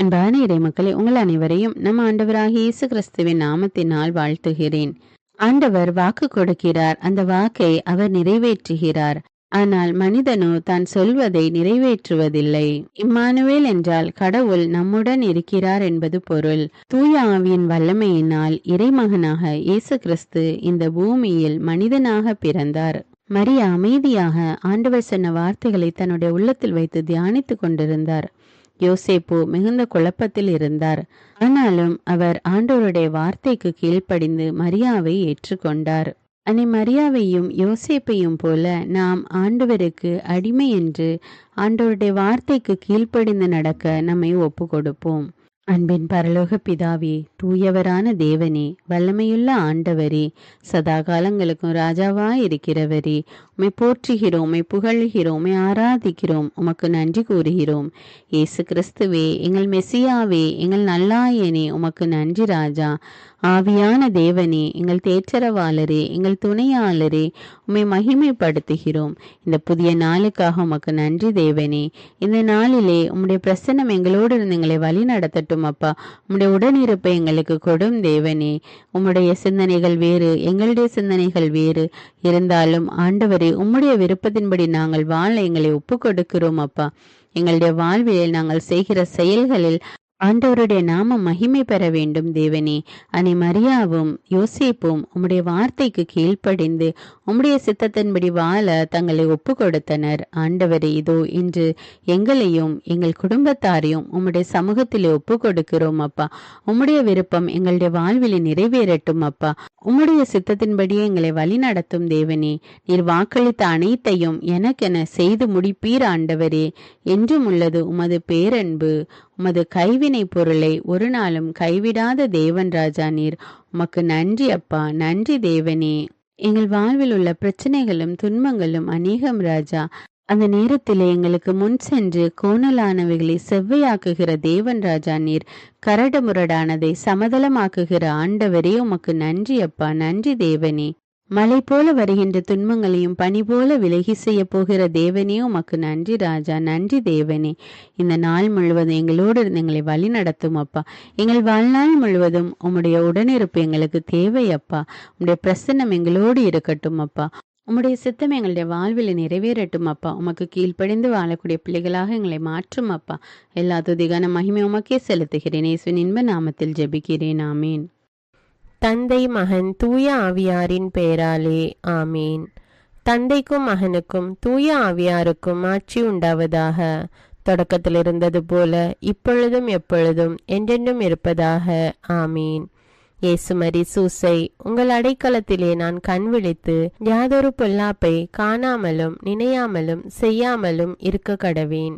அன்பான இறைமக்களே, உங்கள் அனைவரையும் நம் ஆண்டவராகிய இயேசு கிறிஸ்துவின் நாமத்தினால் வாழ்த்துகிறேன். ஆண்டவர் வாக்கு கொடுக்கிறார், அந்த வாக்கை அவர் நிறைவேற்றுகிறார். ஆனால் மனிதனோ தான் சொல்வதை நிறைவேற்றுவதில்லை. இம்மானுவேல் என்றால் கடவுள் நம்முடன் இருக்கிறார் என்பது பொருள். தூய ஆவியின் வல்லமையினால் இறைமகனாக இயேசு கிறிஸ்து இந்த பூமியில் மனிதனாக பிறந்தார். மரியா அமைதியாக ஆண்டவர் சொன்ன வார்த்தைகளை தன்னுடைய உள்ளத்தில் வைத்து தியானித்துக் கொண்டிருந்தார். யோசேப்பு மிகுந்த குழப்பத்தில் இருந்தார். ஆனாலும் அவர் ஆண்டவருடைய வார்த்தைக்கு கீழ்ப்படிந்து மரியாவை ஏற்றுக்கொண்டார். அன்னை மரியாவையும் யோசேப்பையும் போல நாம் ஆண்டவருக்கு அடிமை என்று ஆண்டவருடைய வார்த்தைக்கு கீழ்ப்படிந்து நடக்க நம்மை ஒப்பு கொடுப்போம். அன்பின் பரலோக பிதாவே, தூயவரான தேவனே, வல்லமையுள்ள ஆண்டவரே, சதா காலங்களுக்கும் ராஜாவாய் இருக்கிறவரே, உம்மை போற்றுகிறோம், உம்மை புகழ்கிறோம், உம்மை ஆராதிக்கிறோம், உமக்கு நன்றி கூறுகிறோம். இயேசு கிறிஸ்துவே, எங்கள் மெசியாவே, எங்கள் நல்லாயனே, உமக்கு நன்றி ராஜா. ஆவியான தேவனே, எங்கள் தேற்றரவாளரே, எங்கள் துணையாளரே, உம்மை மகிமைப்படுத்துகிறோம். இந்த புதிய நாளுக்காக உமக்கு நன்றி தேவனே. இந்த நாளிலே உம்முடைய பிரசன்னம் எங்களோடு இருந்து எங்களை வழி நடத்தட்டும் அப்பா. உம்முடைய உடனிருப்பை எங்களுக்கு கொடும் தேவனே. உம்முடைய சிந்தனைகள் வேறு, எங்களுடைய சிந்தனைகள் வேறு இருந்தாலும் ஆண்டவரே, உம்முடைய விருப்பத்தின்படி நாங்கள் வாழ எங்களை ஒப்பு கொடுக்கிறோம் அப்பா. எங்களுடைய வாழ்வில் நாங்கள் செய்கிற செயல்களில் ஆண்டவருடைய நாம மகிமை பெற வேண்டும் தேவனே. அன்னை மரியாவும் யோசேப்பும் உம்முடைய வார்த்தைக்கு கீழ்ப்படிந்து உம்முடைய சித்தத்தின்படி வாழ தங்களை ஒப்பு கொடுத்தனர். ஆண்டவரே, இதோ இன்று எங்களையும் எங்கள் குடும்பத்தாரையும் உம்முடைய சமூகத்திலே ஒப்பு கொடுக்கிறோம் அப்பா. உம்முடைய விருப்பம் எங்களுடைய வாழ்வில் நிறைவேறட்டும் அப்பா. உம்முடைய சித்தத்தின்படியே எங்களை வழி நடத்தும் தேவனே. நீர் வாக்களித்த அனைத்தையும் எனக்கென செய்து முடிப்பீர் ஆண்டவரே. என்றும் உள்ளது உமது பேரன்பு. உமது கைவினை பொருளை ஒரு நாளும் கைவிடாத தேவன் ராஜா நீர். உமக்கு நன்றி அப்பா, நன்றி தேவனே. எங்கள் வாழ்வில் உள்ள பிரச்சனைகளும் துன்பங்களும் அநேகம் ராஜா. அந்த நேரத்திலே எங்களுக்கு முன் சென்று கோணலானவைகளை செவ்வையாக்குகிற தேவன் ராஜா நீர். கரடு முரடானதை சமதளமாக்குகிற ஆண்டவரே, உமக்கு நன்றி அப்பா, நன்றி தேவனே. மலை போல வருகின்ற துன்பங்களையும் பனி போல விலகி செய்ய போகிற தேவனே, உமக்கு நன்றி ராஜா, நன்றி தேவனே. இந்த நாள் முழுவதும் எங்களோடு இருந்து எங்களை வழி நடத்தும் அப்பா. எங்கள் வாழ்நாள் முழுவதும் உம்முடைய உடனிருப்பு எங்களுக்கு தேவை அப்பா. உம்முடைய பிரசன்னம் எங்களோடு இருக்கட்டும் அப்பா. உம்முடைய சித்தம் எங்களுடைய வாழ்வில் நிறைவேறட்டும் அப்பா. உமக்கு கீழ்ப்படிந்து வாழக்கூடிய பிள்ளைகளாக எங்களை மாற்றும் அப்பா. எல்லா துதிகான மகிமை உமக்கே செலுத்துகிறேன். இயேசுவின் இன்ப நாமத்தில் ஜெபிக்கிறேன். ஆமீன். தந்தை மகன் தூய ஆவியாரின் பெயராலே ஆமீன். தந்தைக்கும் மகனுக்கும் தூய ஆவியாருக்கும் ஆட்சி உண்டாவதாக. தொடக்கத்தில் இருந்தது போல இப்பொழுதும் எப்பொழுதும் என்றென்றும் இருப்பதாக ஆமீன். இயேசுமரி சூசை, உங்கள் அடைக்கலத்திலே நான் கண் விழித்து யாதொரு பொல்லாப்பை காணாமலும் நினையாமலும் செய்யாமலும் இருக்க கடவேன்.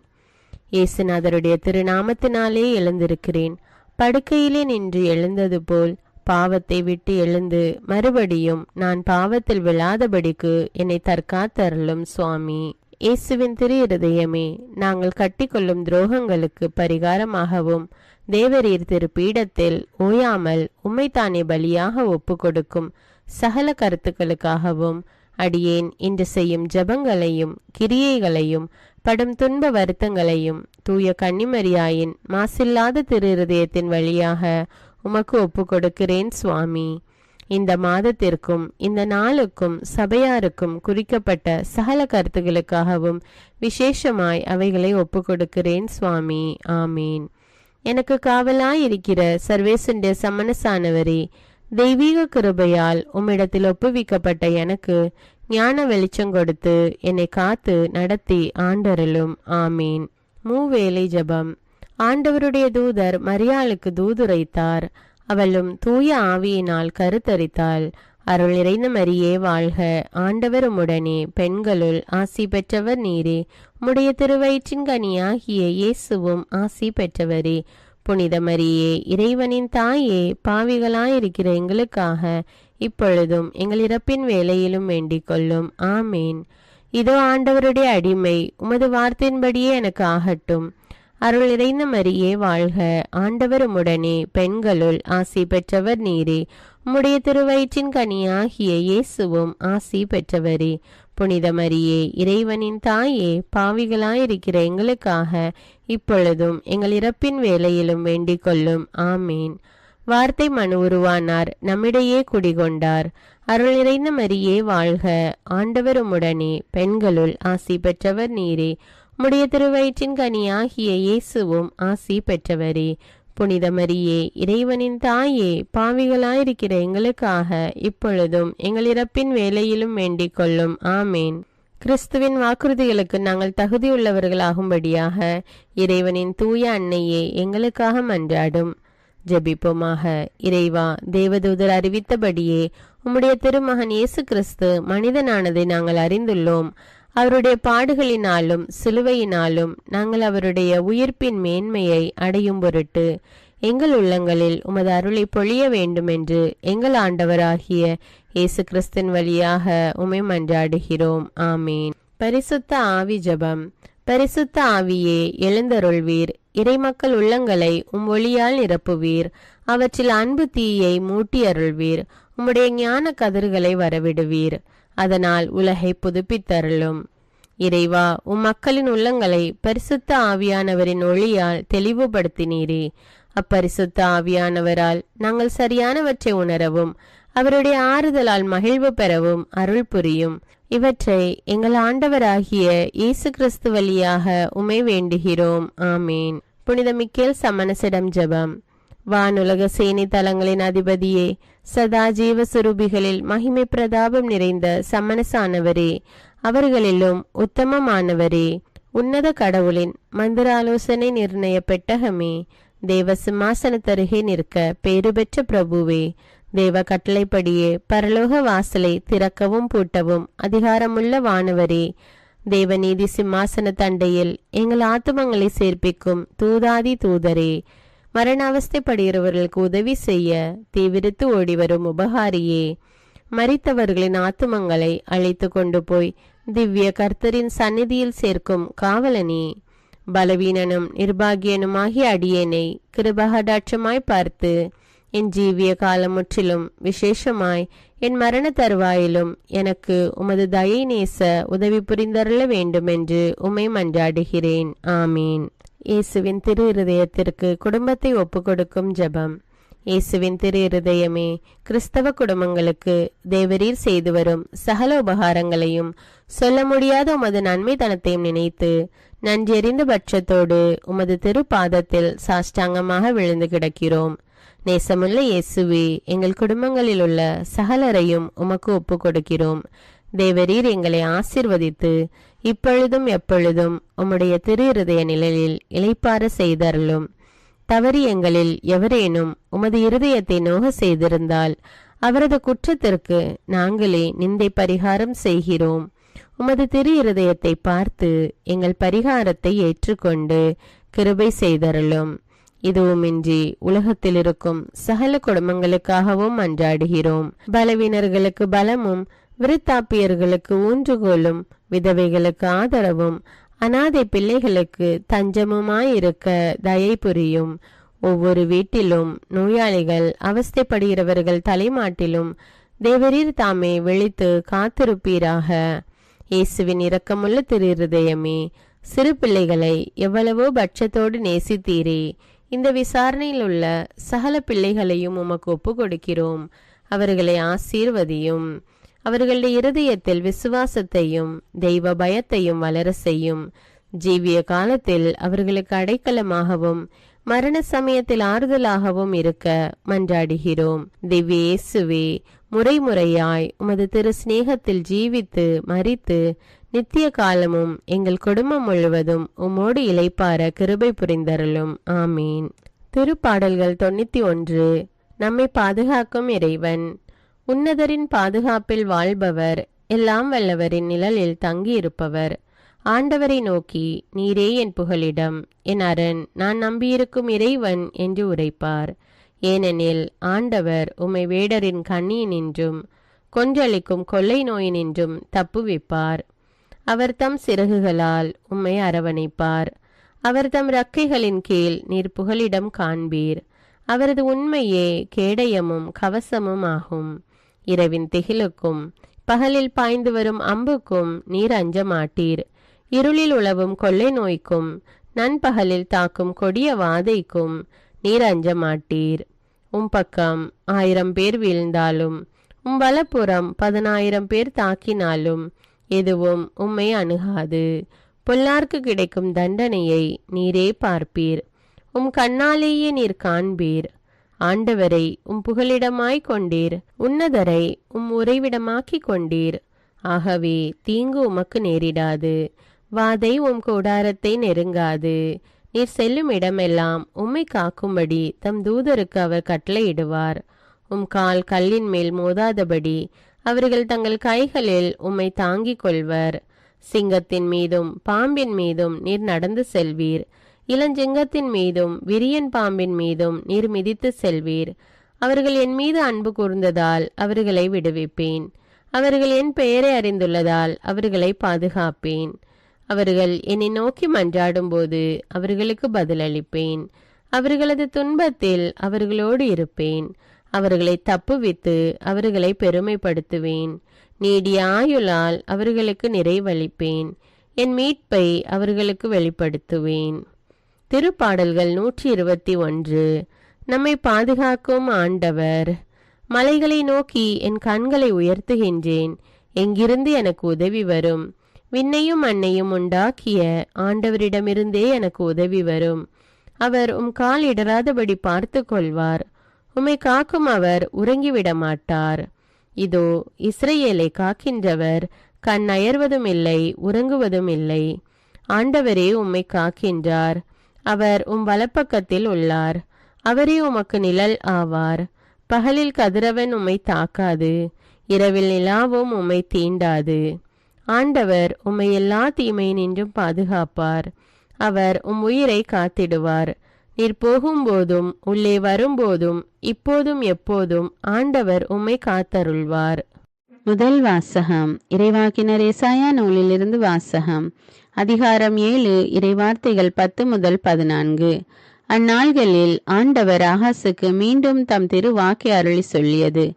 இயேசுநாதருடைய திருநாமத்தினாலே எழுந்திருக்கிறேன். படுக்கையிலே நின்று எழுந்தது போல் பாவத்தை விட்டு எழுந்து மறுபடியும் நான் பாவத்தில் விழாதபடிக்கு என்னை தற்காத்தருளும் சுவாமி. இயேசுவின் திரு இருதயமே, நாங்கள் கட்டிக்கொள்ளும் துரோகங்களுக்கு பரிகாரமாகவும் தேவரீர் திரு பீடத்தில் ஓயாமல் உம்மைத்தானே பலியாக ஒப்பு கொடுக்கும் சகல கருத்துக்களுக்காகவும் அடியேன் இன்று செய்யும் ஜபங்களையும் கிரியைகளையும் படும் துன்ப வருத்தங்களையும் தூய கன்னிமரியாயின் மாசில்லாத திரு இருதயத்தின் வழியாக உமக்கு ஒப்பு கொடுக்கிறேன் சுவாமி. இந்த மாதத்திற்கும் இந்த நாளுக்கும் சபையாருக்கும் குறிக்கப்பட்ட சகல கருத்துகளுக்காகவும் விசேஷமாய் அவைகளை ஒப்பு கொடுக்கிறேன் சுவாமி. ஆமீன். எனக்கு காவலாயிருக்கிற சர்வேசுடைய சமனசானவரே, தெய்வீக கிருபையால் உம்மிடத்தில் ஒப்புவிக்கப்பட்ட எனக்கு ஞான வெளிச்சம் கொடுத்து என்னை காத்து நடத்தி ஆண்டருளும். ஆமீன். மூவேளை ஜபம். ஆண்டவருடைய தூதர் மரியாளுக்கு தூதுரைத்தார். அவளும் தூய ஆவியினால் கருத்தரித்தாள். அருள் நிறைந்த மரியே வாழ்க, ஆண்டவர் உம்முடனே, பெண்களுள் ஆசி பெற்றவர் நீரே. உம்முடைய திருவயிற்றின் கனியாகிய இயேசுவும் ஆசி பெற்றவரே. புனித மரியே, இறைவனின் தாயே, பாவிகளாயிருக்கிற எங்களுக்காக இப்பொழுதும் எங்கள் இறப்பின் வேளையிலும் வேண்டிக் கொள்ளும். ஆமீன். இதோ ஆண்டவருடைய அடிமை, உமது வார்த்தையின்படியே எனக்கு ஆகட்டும். அருள் நிறைந்த மரியே வாழ்க, ஆண்டவர் உம்முடனே, பெண்களுள் ஆசி பெற்றவர் நீரே. உம்முடைய திருவயிற்றின் கனியாகிய இயேசுவும் ஆசி பெற்றவரே. புனித மரியே, இறைவனின் தாயே, பாவிகளாயிருக்கிற எங்களுக்காக இப்பொழுதும் எங்கள் இறப்பின் வேளையிலும் வேண்டிக் கொள்ளும். ஆமீன். வார்த்தை மனு உருவானார், நம்மிடையே குடிகொண்டார். அருள் நிறைந்த மரியே வாழ்க, ஆண்டவர் உம்முடனே, பெண்களுள் ஆசி பெற்றவர் நீரே. உம்முடைய திருவயிற்றின் கனியாகிய இயேசுவும் ஆசி பெற்றவரே. புனித மரியே, இறைவனின் தாயே, பாவிகளாயிருக்கிற எங்களுக்காக இப்பொழுதும் எங்கள் இறப்பின் வேளையிலும் வேண்டிக் கொள்ளும். ஆமேன். கிறிஸ்துவின் வாக்குறுதிகளுக்கு நாங்கள் தகுதியுள்ளவர்களாகும்படியாக இறைவனின் தூய அன்னையே எங்களுக்காக மன்றாடும். ஜெபிப்போமாக. இறைவா, தேவதூதர் அறிவித்தபடியே உம்முடைய திருமகன் இயேசு கிறிஸ்து மனிதனானதை நாங்கள் அறிந்துள்ளோம். அவருடைய பாடுகளினாலும் சிலுவையினாலும் நாங்கள் அவருடைய உயிர்ப்பின் மேன்மையை அடையும் பொருட்டு எங்கள் உள்ளங்களில் உமது அருளை பொழிய வேண்டுமென்று எங்கள் ஆண்டவராகிய இயேசு கிறிஸ்தின் வழியாக உம்மை மன்றாடுகிறோம். ஆமீன். பரிசுத்த ஆவி ஜெபம். பரிசுத்த ஆவியே, எழுந்தருள்வீர். இறைமக்கள் உள்ளங்களை ஒளியால் நிரப்புவீர். அவற்றில் அன்பு தீயை மூட்டி அருள்வீர். உம்முடைய ஞான கதிர்களை வரவிடுவீர். அதனால் உலகை புதுப்பித்தருளும். இறைவா, மக்களின் உள்ளங்களை பரிசுத்த ஆவியானவரின் ஒளியால் தெளிவுபடுத்தினீரே. அப்பரிசுத்த ஆவியானவரால் நாங்கள் சரியானவற்றை உணரவும் அவருடைய ஆறுதலால் மகிழ்வு பெறவும் அருள் புரியும். இவற்றை எங்கள் ஆண்டவராகிய இயேசு கிறிஸ்து வழியாக உம்மை வேண்டுகிறோம். ஆமீன். புனித மிக்கேல் சமணசிடம் ஜெபம். வானுலக சேனை தலங்களின் அதிபதியே, சதா ஜீவ சுரூபிகளில் மகிமை பிரதாபம் நிறைந்த சமணசானவரே, அவர்களிலும் உத்தமமானவரே, உன்னத கடவுளின் மந்திராலோசனை நிர்ணய பெட்டகமே, தேவ சிம்மாசனத்தருகே நிற்க பேறு பெற்ற பிரபுவே, தேவ கட்டளைப்படியே பரலோக வாசலை திறக்கவும் பூட்டவும் அதிகாரமுள்ள வானவரே, தேவநீதி சிம்மாசன தண்டையில் எங்கள் ஆத்துமங்களை சேர்ப்பிக்கும் தூதாதி தூதரே, மரண அவஸ்தைப்படுகிறவர்களுக்கு உதவி செய்ய தீவிரித்து ஓடிவரும் உபகாரியே, மரித்தவர்களின் ஆத்துமங்களை அழைத்து கொண்டு போய் திவ்ய கர்த்தரின் சந்நிதியில் சேர்க்கும் காவலனே, பலவீனனும் நிர்பாகியனுமாகிய அடியேனை கிருபகடாட்சமாய் பார்த்து என் ஜீவிய காலம் முற்றிலும் விசேஷமாய் என் மரண தருவாயிலும் எனக்கு உமது தயை நேச உதவி புரிந்தருள வேண்டுமென்று உம்மை மன்றாடுகிறேன். ஆமீன். இயேசுவின் திரு இருதயத்திற்கு குடும்பத்தை ஒப்புக்கொடுக்கும் ஜெபம். இயேசுவின் திரு இருதயமே, கிறிஸ்தவ குடும்பங்களுக்கு தேவரீர் செய்து வரும் சகல உபகாரங்களையும் சொல்ல முடியாத உமது நன்மைத்தனத்தையும் நினைத்து நன்றெறிந்த பட்சத்தோடு உமது திரு பாதத்தில் சாஷ்டாங்கமாக விழுந்து கிடக்கிறோம். நேசமுள்ள இயேசுவே, எங்கள் குடும்பங்களில் உள்ள சகலரையும் உமக்கு ஒப்பு கொடுக்கிறோம். தேவரீர் எங்களை ஆசீர்வதித்து இப்பொழுதும் எப்பொழுதும் உம்முடைய திரு இருதய நிழலில் இளைப்பாற செய்தருளும். தவறி எங்களில் எவரேனும் உமது இருதயத்தை நோக செய்திருந்தால் அவரது குற்றத்திற்கு நாங்களே நிந்தை பரிகாரம் செய்கிறோம். உமது திரு இருதயத்தை பார்த்து எங்கள் பரிகாரத்தை ஏற்றுக்கொண்டு கிருபை செய்தருளும். இதுவுமின்றி உலகத்தில் இருக்கும் சகல குடும்பங்களுக்காகவும் மன்றாடுகிறோம். பலவீனர்களுக்கு பலமும், விருத்தாப்பியர்களுக்கு ஊன்றுகோலும், விதவைகளுக்கு ஆதரவும், அனாதை பிள்ளைகளுக்கு தஞ்சமுமாயிருக்க தயை புரியும். ஒவ்வொரு வீட்டிலும் நோயாளிகள் அவஸ்தைப்படுகிறவர்கள் தலைமாட்டிலும் தேவரீர் தாமே விழித்து காத்திருப்பீராக. இயேசுவின் இரக்கமுள்ள திரு இருதயமே, சிறு பிள்ளைகளை எவ்வளவோ பட்சத்தோடு நேசித்தீரே. இந்த விசாரணையில் உள்ள சகல பிள்ளைகளையும் உமக்கு ஒப்பு கொடுக்கிறோம். அவர்களை ஆசீர்வதியும். அவர்களுடைய இருதயத்தில் விசுவாசத்தையும் தெய்வ பயத்தையும் வளர செய்யும். ஜீவிய காலத்தில் அவர்களுக்கு அடைக்கலமாகவும் மரண சமயத்தில் ஆறுதலாகவும் இருக்க மன்றாடுகிறோம். திவ்ய இயேசுவே, முறைமுறையாய் உமது திரு சிநேகத்தில் ஜீவித்து மரித்து நித்திய காலமும் எங்கள் குடும்பம் முழுவதும் உம்மோடு இளைப்பார கிருபை புரிந்தருளும். ஆமீன். திருப்பாடல்கள் 91. நம்மை பாதுகாக்கும் இறைவன். உன்னதரின் பாதுகாப்பில் வாழ்பவர், எல்லாம் வல்லவரின் நிழலில் தங்கியிருப்பவர். ஆண்டவரை நோக்கி, நீரே என் புகலிடம், என் அரண், நான் நம்பியிருக்கும் இறைவன் என்று உரைப்பார். ஏனெனில் ஆண்டவர் உம்மை வேடரின் கண்ணியினின்றும் கொன்றளிக்கும் கொள்ளை நோயினின்றும் தப்புவிப்பார். அவர் தம் சிறகுகளால் உம்மை அரவணைப்பார். அவர் தம் இறக்கைகளின் கீழ் நீர் புகலிடம் காண்பீர். அவரது உண்மையே கேடயமும் கவசமும் ஆகும். இரவின் திகிலுக்கும் பகலில் பாய்ந்து வரும் அம்புக்கும் நீர் அஞ்ச மாட்டீர். இருளில் உலவும் கொள்ளை நோய்க்கும் நண்பகலில் தாக்கும் கொடிய வாதைக்கும் நீர் அஞ்ச மாட்டீர். பக்கம் 1000 பேர் வீழ்ந்தாலும் வலப்புறம் 10,000 பேர் தாக்கினாலும் எதுவும் உம்மை அணுகாது. பொல்லார்க்கு கிடைக்கும் தண்டனையை நீரே பார்ப்பீர். கண்ணாலேயே நீர் காண்பீர். ஆண்டவரை புகலிடமாய் கொண்டீர், உன்னதரை உறைவிடமாக்கி கொண்டீர். ஆகவே தீங்கு உமக்கு நேரிடாது, வாதை கூடாரத்தை நெருங்காது. நீர் செல்லும் இடமெல்லாம் உம்மை காக்கும்படி தம் தூதருக்கு அவர் கட்டளையிடுவார். கால் கல்லின் மேல் மோதாதபடி அவர்கள் தங்கள் கைகளில் உம்மை தாங்கிக் கொள்வர். சிங்கத்தின் மீதும் பாம்பின் மீதும் நீர் நடந்து செல்வீர். இளஞ்சிங்கத்தின் மீதும் விரியன் பாம்பின் மீதும் நீர் மிதித்து செல்வீர். அவர்கள் என் மீது அன்பு கூர்ந்ததால் அவர்களை விடுவிப்பேன். அவர்கள் என் பெயரை அறிந்துள்ளதால் அவர்களை பாதுகாப்பேன். அவர்கள் என்னை நோக்கி மன்றாடும் போது அவர்களுக்கு பதிலளிப்பேன். அவர்களது துன்பத்தில் அவர்களோடு இருப்பேன். அவர்களை தப்புவித்து அவர்களை பெருமைப்படுத்துவேன். நீடிய ஆயுளால் அவர்களுக்கு நிறைவளிப்பேன். என் மீட்பை அவர்களுக்கு வெளிப்படுத்துவேன். திருப்பாடல்கள் 121. நம்மை பாதுகாக்கும் ஆண்டவர். மலைகளை நோக்கி என் கண்களை உயர்த்துகின்றேன். எங்கிருந்து எனக்கு உதவி வரும்? விண்ணையும் மண்ணையும் உண்டாக்கிய ஆண்டவரிடமிருந்தே எனக்கு உதவி வரும். அவர் கால் இடராதபடி பார்த்து கொள்வார். உம்மை காக்கும் அவர் உறங்கிவிட மாட்டார். இதோ இஸ்ரவேலை காக்கின்றவர் கண் அயர்வதும் இல்லை, உறங்குவதும் இல்லை. ஆண்டவரே உம்மை காக்கின்றார். அவர் வலப்பக்கத்தில் உள்ளார். அவரே உமக்கு நிழல் ஆவார். பகலில் கதிரவன் உம்மை தாக்காது, இரவில் நிலாவும் உம்மை தீண்டாது. ஆண்டவர் உம்மை எல்லா தீமையினின்றும் பாதுகாப்பார். அவர் உயிரை காத்திடுவார். நீர் போகும்போதும் உள்ளே வரும்போதும் இப்போதும் எப்போதும் ஆண்டவர் உம்மை காத்தருள்வார். முதல் வாசகம். இறைவாக்கினர் ஏசாயா நூலிலிருந்து வாசகம். அதிகாரம் 7, இறைவார்த்தைகள் 10 முதல் 14. அந்நாள்களில் ஆண்டவர் ஆகாசுக்கு மீண்டும் தம் திருவாக்கை அருளி சொல்லியது: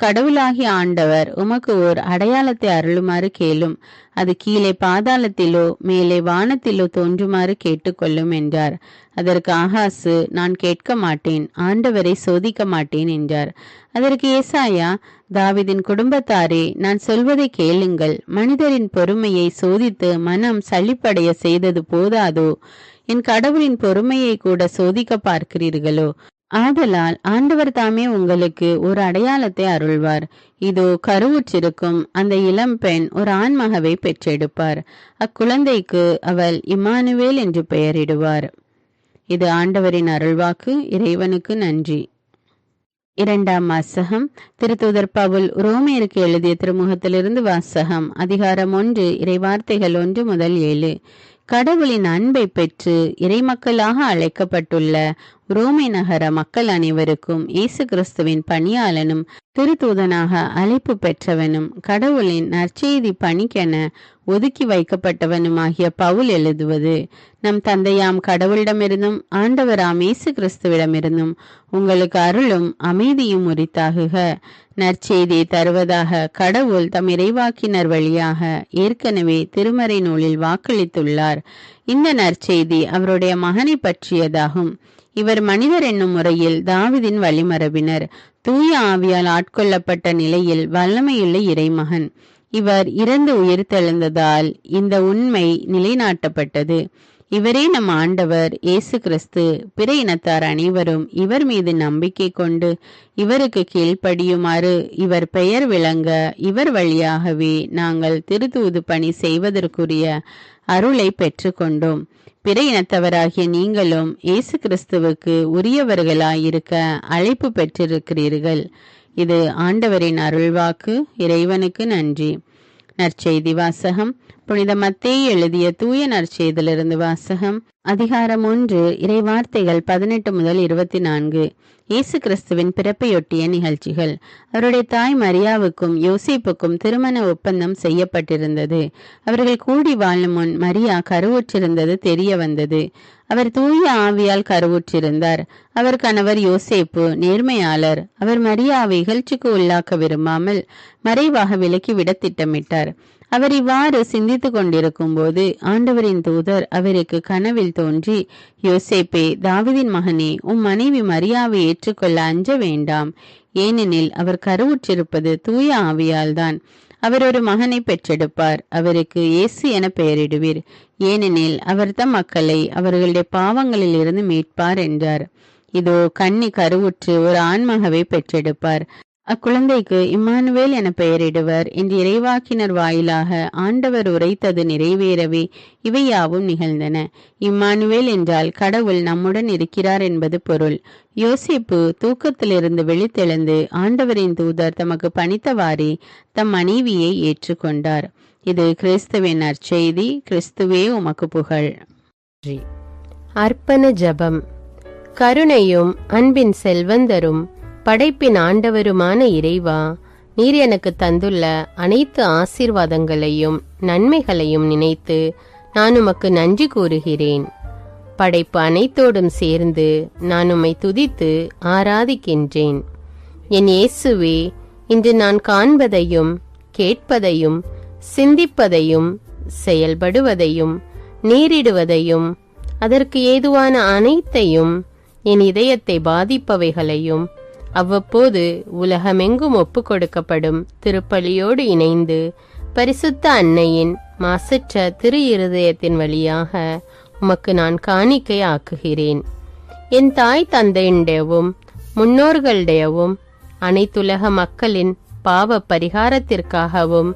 கடவுளாகிய ஆண்டவர் உமக்கு ஓர் அடையாளத்தை அருளுமாறு கேளும். அது கீழே பாதாளத்திலோ மேலே வானத்திலோ தோன்றுமாறு கேட்டுக்கொள்ளும் என்றார். அதற்கு ஆகாசு, நான் கேட்க மாட்டேன், ஆண்டவரை சோதிக்க மாட்டேன் என்றார். அதற்கு ஏசாயா, தாவீதின் குடும்பத்தாரே, நான் சொல்வதை கேளுங்கள். மனிதரின் பொறுமையை சோதித்து மனம் சலிப்படைய செய்தது போதாதோ? என் கடவுளின் பொறுமையை கூட சோதிக்க பார்க்கிறீர்களோ? ஆதலால் ஆண்டவர் தாமே உங்களுக்கு ஒரு அடையாளத்தை அருள்வார். இதோ கருவுற்றிருக்கும் அந்த இளம்பெண் ஒரு ஆண்மகவை பெற்றெடுப்பார். அக்குழந்தைக்கு அவள் இம்மானுவேல் என்று பெயரிடுவார். இது ஆண்டவரின் அருள்வாக்கு. இறைவனுக்கு நன்றி. இரண்டாம் வாசகம். திருத்தூதர் பவுல் ரோமேருக்கு எழுதிய திருமுகத்திலிருந்து வாசகம். அதிகாரம் 1, இறைவார்த்தைகள் 1 முதல் 7. கடவுளின் அன்பை பெற்று இறைமக்களாக அழைக்கப்பட்டுள்ள ரோமை நகர மக்கள் அனைவருக்கும் இயேசு கிறிஸ்துவின் பணியாளனும் திருத்தூதனாக அழைப்பு பெற்றவனும் கடவுளின் நற்செய்தி பணிக்கென ஒதுக்கி வைக்கப்பட்டவனுமாகிய பவுல் எழுதுவது: நம் தந்தையாம் கடவுளிடமிருந்தும் ஆண்டவராம் இயேசு கிறிஸ்துவிடமிருந்தும் உங்களுக்கு அருளும் அமைதியும் உரித்தாகுக. நற்செய்தியை தருவதாக கடவுள் தம் இறைவாக்கினர் வழியாக ஏற்கனவே திருமறை நூலில் வாக்களித்துள்ளார். இந்த நற்செய்தி அவருடைய மகனை பற்றியதாகும். இவர் மனிதர் என்னும் முறையில் தாவீதின் வழிமரபினர், தூய ஆவியால் ஆட்கொள்ளப்பட்ட நிலையில் வல்லமையுள்ள இறைமகன். இவர் இறந்து உயிர்த்தெழுந்ததால் இந்த உண்மை நிலைநாட்டப்பட்டது. இவரே நம் ஆண்டவர் இயேசு கிறிஸ்து. பிற இனத்தார் அனைவரும் இவர் மீது நம்பிக்கை கொண்டு இவருக்கு கீழ்ப்படியுமாறு இவர் பெயர் விளங்க இவர் வழியாகவே நாங்கள் திருத்தூது பணி செய்வதற்குரிய அருளை பெற்றுக்கொண்டோம். பிற இனத்தவராகிய நீங்களும் இயேசு கிறிஸ்துவுக்கு உரியவர்களாயிருக்க அழைப்பு பெற்றிருக்கிறீர்கள். இது ஆண்டவரின் அருள்வாக்கு. இறைவனுக்கு நன்றி. நற்செய்தி வாசகம். புனித மத்தேயு எழுதிய தூய நற்செய்தியிலிருந்து வாசகம். அதிகாரம் 1, இறைவார்த்தைகள் 18 முதல் 24. இயேசு கிறிஸ்துவின் பிறப்பையொட்டிய நிகழ்ச்சிகள். அவருடைய தாய் மரியாவுக்கும் யோசேப்புக்கும் திருமண ஒப்பந்தம் செய்யப்பட்டிருந்தது. அவர்கள் கூடி வாழும் முன் மரியா கருவுற்றிருந்தது தெரிய வந்தது. அவர் தூய ஆவியால் கருவுற்றிருந்தார். அவர் கணவர் யோசேப்பு நேர்மையாளர். அவர் மரியாவை இகழ்ச்சிக்கு உள்ளாக்க விரும்பாமல் மறைவாக விலக்கிவிட திட்டமிட்டார். அவர் இவ்வாறு சிந்தித்து கொண்டிருக்கும் போது ஆண்டவரின் தூதர் அவருக்கு கனவில் தோன்றி, யோசேப்பே, தாவீதின் மகனே, உம் மனைவி மரியாவை ஏற்றுக்கொள்ள அஞ்ச வேண்டாம். ஏனெனில் அவர் கருவுற்றிருப்பது தூய ஆவியால்தான். அவர் ஒரு மகனை பெற்றெடுப்பார். அவருக்கு இயேசு என பெயரிடுவீர். ஏனெனில் அவர் தம் மக்களை அவர்களுடைய பாவங்களில் இருந்து மீட்பார் என்றார். இதோ கன்னி கருவுற்று ஒரு ஆண்மகவை பெற்றெடுப்பார். அக்குழந்தைக்கு இம்மானுவேல் என பெயரிடுவர் என்று இறைவாக்கினர் வாயிலாக ஆண்டவர் உரைத்தது நிறைவேறவே இவையாவும் நிகழ்ந்தன. இம்மானுவேல் என்றால் கடவுள் நம்முடன் இருக்கிறார் என்பது பொருள். யோசேப்பு தூக்கத்திலிருந்து விழித்தெழுந்து ஆண்டவரின் தூதர் தமக்கு பணித்தவாறே தம் மனைவியை ஏற்றுக்கொண்டார். இது கிறிஸ்துவின் நற்செய்தி. கிறிஸ்துவே உமக்கு புகழ். அர்ப்பண ஜெபம். கருணையும் அன்பின் செல்வந்தரும் படைப்பின் ஆண்டவருமான இறைவா, நீர் எனக்கு தந்துள்ள அனைத்து ஆசீர்வாதங்களையும் நன்மைகளையும் நினைத்து நான் உமக்கு நன்றி கூறுகிறேன். படைப்பு அனைத்தோடும் சேர்ந்து நான் உம்மை துதித்து ஆராதிக்கின்றேன். என் இயேசுவே, இன்று நான் காண்பதையும் கேட்பதையும் சிந்திப்பதையும் செயல்படுவதையும் நேரிடுவதையும் அதற்கு ஏதுவான அனைத்தையும் என் இதயத்தை பாதிப்பவைகளையும் அவ்வப்போது உலகமெங்கும் ஒப்பு கொடுக்கப்படும் திருப்பலியோடு இணைந்து பரிசுத்த அன்னையின் மாசற்ற திரு இருதயத்தின் வழியாக உமக்கு நான் காணிக்கை ஆக்குகிறேன். என் தாய் தந்தையுடையவும் முன்னோர்களுடையவும் அனைத்துலக மக்களின் பாவ பரிகாரத்திற்காகவும்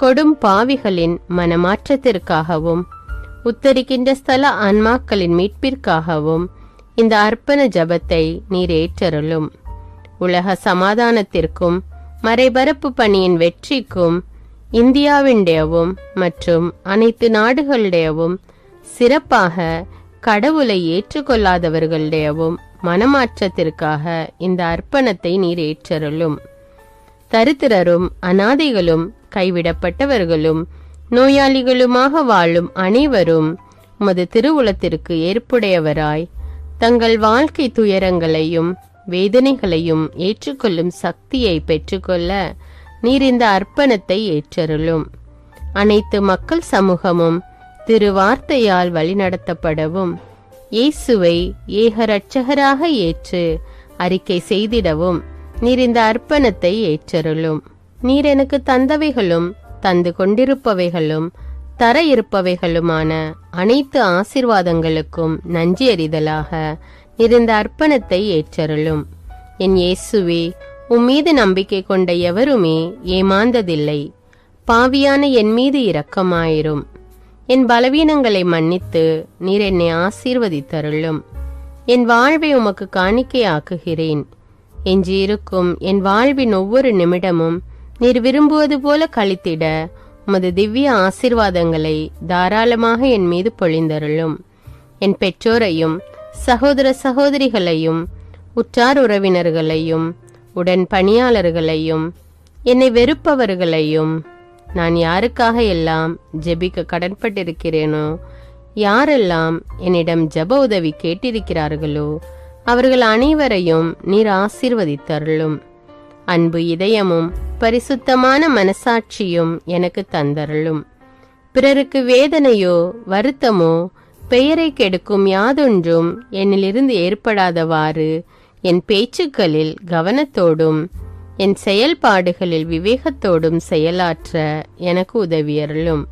கொடும் பாவிகளின் மனமாற்றத்திற்காகவும் உத்தரிக்கின்ற ஸ்தல ஆன்மாக்களின் மீட்பிற்காகவும் இந்த அர்ப்பண ஜபத்தை நீர் ஏற்றருளும். உலக சமாதானத்திற்கும் மறைபரப்பு பணியின் வெற்றிக்கும் இந்தியாவின்டையவும் மற்றும் அனைத்து நாடுகளுடையவும் சிறப்பாக கடவுளை ஏற்றுக்கொள்ளாதவர்களுடையவும் மனமாற்றத்திற்காக இந்த அர்ப்பணத்தை நீர் ஏற்றருளும். தரித்திரரும் அனாதைகளும் கைவிடப்பட்டவர்களும் நோயாளிகளுமாக வாழும் அனைவரும் உமது திருவுளத்திற்கு ஏற்புடையவராய் தங்கள் வாழ்க்கை துயரங்களையும் வேதனைகளையும் ஏற்றுக்கொள்ளும் சக்தியை பெற்றுக்கொள்ள நீர் இந்த அர்ப்பணத்தை ஏற்றருளும். அனைத்து மக்கள் சமூகமும் திருவார்த்தையால் வழிநடத்தப்படவும் இயேசுவை ஏக இரட்சகராக ஏற்று அறிக்கை செய்திடவும் நீர் இந்த அர்ப்பணத்தை ஏற்றருளும். நீர் எனக்கு தந்தவைகளும் தந்து கொண்டிருப்பவைகளும் தர இருப்பவைகளுமான அனைத்து ஆசீர்வாதங்களுக்கும் நன்றி அறிதலாக நீர் இந்த அர்ப்பணத்தை ஏற்றருளும். என் இயேசுவே, உம்மீது நம்பிக்கை கொண்ட எவருமே ஏமாந்ததில்லை. பாவியான என் மீது இரக்கமாயிரும். என் பலவீனங்களை மன்னித்து நீர் என்னை ஆசீர்வதித்தருளும். என் வாழ்வை உமக்கு காணிக்கையாக்குகிறேன். எஞ்சியிருக்கும் என் வாழ்வின் ஒவ்வொரு நிமிடமும் நீர் விரும்புவது போல கழித்திட உமது திவ்ய ஆசீர்வாதங்களை தாராளமாக என் மீது பொழிந்தருளும். என் பெற்றோரையும் சகோதர சகோதரிகளையும் உற்றார் உறவினர்களையும் உடன் பணியாளர்களையும் என்னை வெறுப்பவர்களையும் நான் யாருக்காக எல்லாம் ஜெபிக்க கடன்பட்டிருக்கிறேனோ, யாரெல்லாம் என்னிடம் ஜெப உதவி கேட்டிருக்கிறார்களோ அவர்கள் அனைவரையும் நீர் ஆசீர்வதித்தருளும். அன்பு இதயமும் பரிசுத்தமான மனசாட்சியும் எனக்கு தந்தருளும். பிறருக்கு வேதனையோ வருத்தமோ பெயரை கெடுக்கும் யாதொன்றும் என்னிலிருந்து ஏற்படாதவாறு என் பேச்சுக்களில் கவனத்தோடும் என் செயல்பாடுகளில் விவேகத்தோடும் செயலாற்ற எனக்கு உதவியருளும்.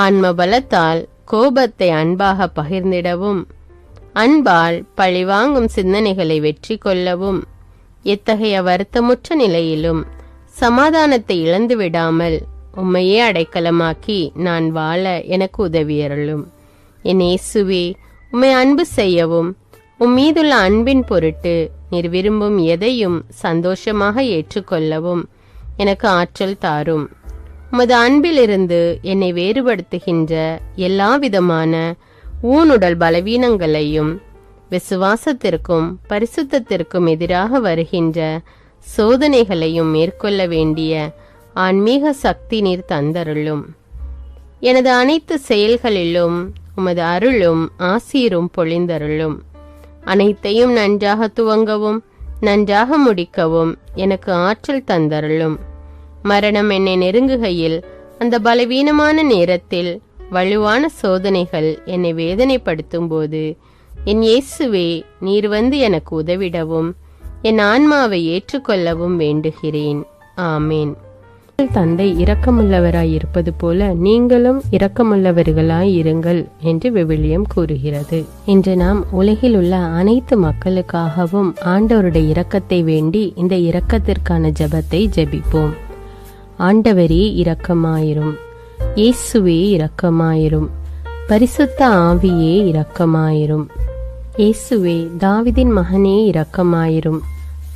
ஆன்ம பலத்தால் கோபத்தை அன்பாக பகிர்ந்திடவும் அன்பால் பழிவாங்கும் சிந்தனைகளை வெற்றி கொள்ளவும் எத்தகைய வருத்தமுற்ற நிலையிலும் சமாதானத்தை இழந்து விடாமல் உம்மையே அடைக்கலமாக்கி நான் வாழ எனக்கு உதவியருளும். என் இயேசுவே, உம்மை அன்பு செய்யவும் உம்மீதுள்ள அன்பின் பொருட்டு நீர் விரும்பும் எதையும் சந்தோஷமாக ஏற்றுக்கொள்ளவும் எனக்கு ஆற்றல் தாரும். உமது அன்பிலிருந்து என்னை வேறுபடுத்துகின்ற எல்லா விதமான ஊனுடல் பலவீனங்களையும் விசுவாசத்திற்கும் பரிசுத்தத்திற்கும் எதிராக வருகின்ற சோதனைகளையும் மேற்கொள்ள வேண்டிய ஆன்மீக சக்தி நீர் தந்தருளும். எனது அனைத்து செயல்களிலும் உமது அருளும் ஆசீரும் பொழிந்தருளும். அனைத்தையும் நன்றாக துவங்கவும் நன்றாக முடிக்கவும் எனக்கு ஆற்றல் தந்தருளும். மரணம் என்னை நெருங்குகையில் அந்த பலவீனமான நேரத்தில் வலுவான சோதனைகள் என்னை வேதனைப்படுத்தும் போது என் இயேசுவே, நீர் வந்து எனக்கு உதவிடவும் என் ஆன்மாவை ஏற்றுக்கொள்ளவும் வேண்டுகிறேன். ஆமேன். தந்தை இரக்கமுள்ளவராய் இருப்பது போல நீங்களும் இரக்கமுள்ளவர்களாய் இருங்கள் என்று விவிலியம் கூறுகிறது. இன்று நாம் உலகில் உள்ள அனைத்து மக்களுக்காகவும் ஆண்டவருடைய இரக்கத்தை வேண்டி இந்த இரக்கத்திற்கான ஜெபத்தை ஜெபிப்போம். ஆண்டவரே இரக்கமாயிரும், இயேசுவே இரக்கமாயிரும், பரிசுத்த ஆவியே இரக்கமாயிரும். இயேசுவே, தாவீதின் மகனே இரக்கமாயிரும்,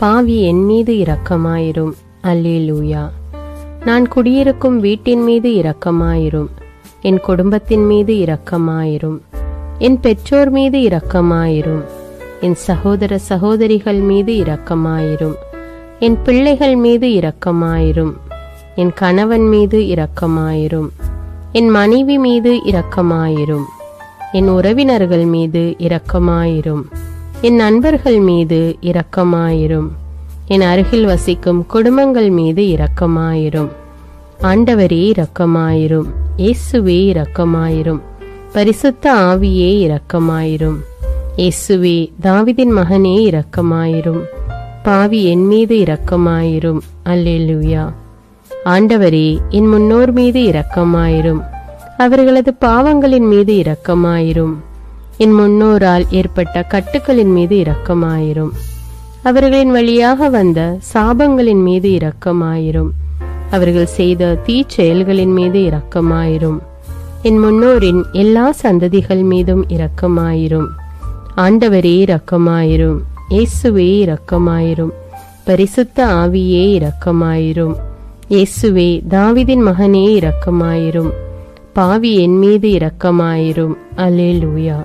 பாவி என் மீது இரக்கமாயிரும். அல்லேலூயா. நான் குடியிருக்கும் வீட்டின் மீது இரக்கமாயிரும், என் குடும்பத்தின் மீது இரக்கமாயிரும், என் பெற்றோர் மீது இரக்கமாயிரும், என் சகோதர சகோதரிகள் மீது இரக்கமாயிரும், என் பிள்ளைகள் மீது இரக்கமாயிரும், என் கணவன் மீது இரக்கமாயிரும், என் மனைவி மீது இரக்கமாயிரும், என் உறவினர்கள் மீது இரக்கமாயிரும், என் நண்பர்கள் மீது இரக்கமாயிரும், என் அருகில் வசிக்கும் குடும்பங்கள் மீது இரக்கமாயிரும். ஆண்டவரே இரக்கமாயிரும், இயேசுவே இரக்கமாயிரும், பரிசுத்த ஆவியே இரக்கமாயிரும். இயேசுவே, தாவீதின் மகனே இரக்கமாயிரும், பாவி என் மீது இரக்கமாயிரும். அல்லேலூயா. ஆண்டவரே, என் முன்னோர் மீது இரக்கமாயிரும், அவர்களது பாவங்களின் மீது இரக்கமாயிரும். என் முன்னோரால் ஏற்பட்ட கட்டுக்களின் மீது இரக்கமாயிரும், அவர்களின் வழியாக வந்த சாபங்களின் மீது இரக்கமாயிரும், அவர்கள் செய்த தீச்செயல்களின் மீது இரக்கமாயிரும். என் முன்னோரின் எல்லா சந்ததிகள் மீதும் இரக்கமாயிரும். ஆண்டவரே இரக்கமாயிரும், இயேசுவே இரக்கமாயிரும், பரிசுத்த ஆவியே இரக்கமாயிரும். இயேசுவே, தாவீதின் மகனே இரக்கமாயிரும், பாவி என் மீது இரக்கமாயிரும். அல்லேலூயா.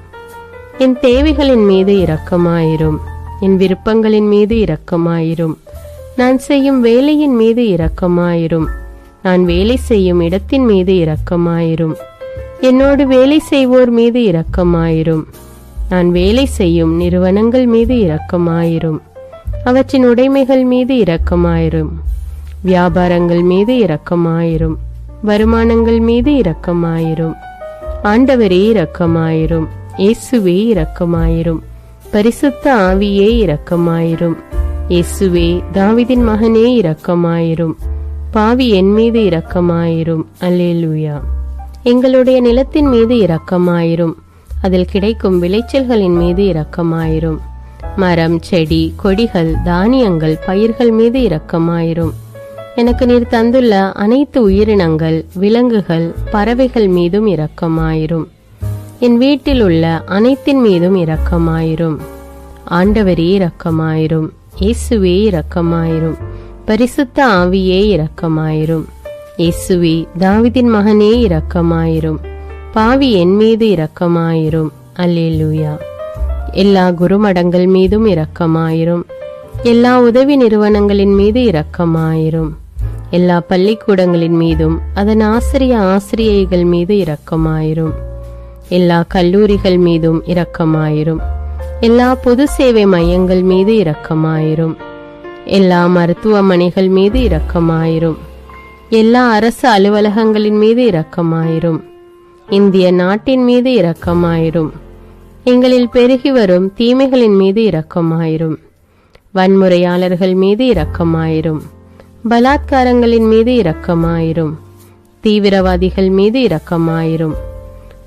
என் தேவைகளின் மீது இரக்கமாயிரும், என் விருப்பங்களின் மீது இரக்கமாயிரும், நான் செய்யும் வேலையின் மீது இரக்கமாயிரும், நான் வேலை செய்யும் இடத்தின் மீது இரக்கமாயிரும், என்னோடு வேலை செய்வோர் மீது இரக்கமாயிரும், நான் வேலை செய்யும் நிறுவனங்கள் மீது இரக்கமாயிரும், அவற்றின் உடைமைகள் மீது இரக்கமாயிரும், வியாபாரங்கள் மீது இரக்கமாயிரும், வருமானங்கள் மீது இரக்கமாயிரும். ஆண்டவரே இரக்கமாயிரும், இயேசுவே இரக்கமாயிரும், பரிசுத்த ஆவியே இரக்கமாயிரும். இயேசுவே, தாவீதின் மகனே இரக்கமாயிரும், பாவி என் மீது இரக்கமாயிரும். அல்லேலூயா. எங்களுடைய நிலத்தின் மீது இரக்கமாயிரும், அதில் கிடைக்கும் விளைச்சல்களின் மீது இரக்கமாயிரும். மரம், செடி, கொடிகள், தானியங்கள், பயிர்கள் மீது இரக்கமாயிரும். எனக்கு நீர் தந்துள்ள அனைத்து உயிரினங்கள், விலங்குகள், பறவைகள் மீதும் இரக்கமாயிரும். என் வீட்டில் உள்ள அனைத்தின் மீதும் இரக்கமாயிரும். ஆண்டவரே இரக்கமாயிரும், இயேசுவே இரக்கமாயிரும், பரிசுத்த ஆவியே இரக்கமாயிரும். இயேசுவே, தாவீதின் மகனே இரக்கமாயிரும், பாவி என் மீது இரக்கமாயிரும். அல்லேலூயா. எல்லா குருமடங்கள் மீதும் இரக்கமாயிரும், எல்லா உதவி நிறுவனங்களின் மீது இரக்கமாயிரும், எல்லா பள்ளிக்கூடங்களின் மீதும் அதன் ஆசிரியைகள் மீது இரக்கமாயிரும், எல்லா கல்லூரிகள் மீதும் இரக்கமாயிரும், எல்லா பொது சேவை மையங்கள் மீது இரக்கமாயிரும், எல்லா மருத்துவமனைகள் மீது இரக்கமாயிரும், எல்லா அரசு அலுவலகங்களின் மீது இரக்கமாயிரும், இந்திய நாட்டின் மீது இரக்கமாயிரும், எங்களில் பெருகி வரும் தீமைகளின் மீது இரக்கமாயிரும், வன்முறையாளர்கள் மீது இரக்கமாயிரும், பலாத்காரங்களின் மீது இரக்கமாயிரும், தீவிரவாதிகள் மீது இரக்கமாயிரும்,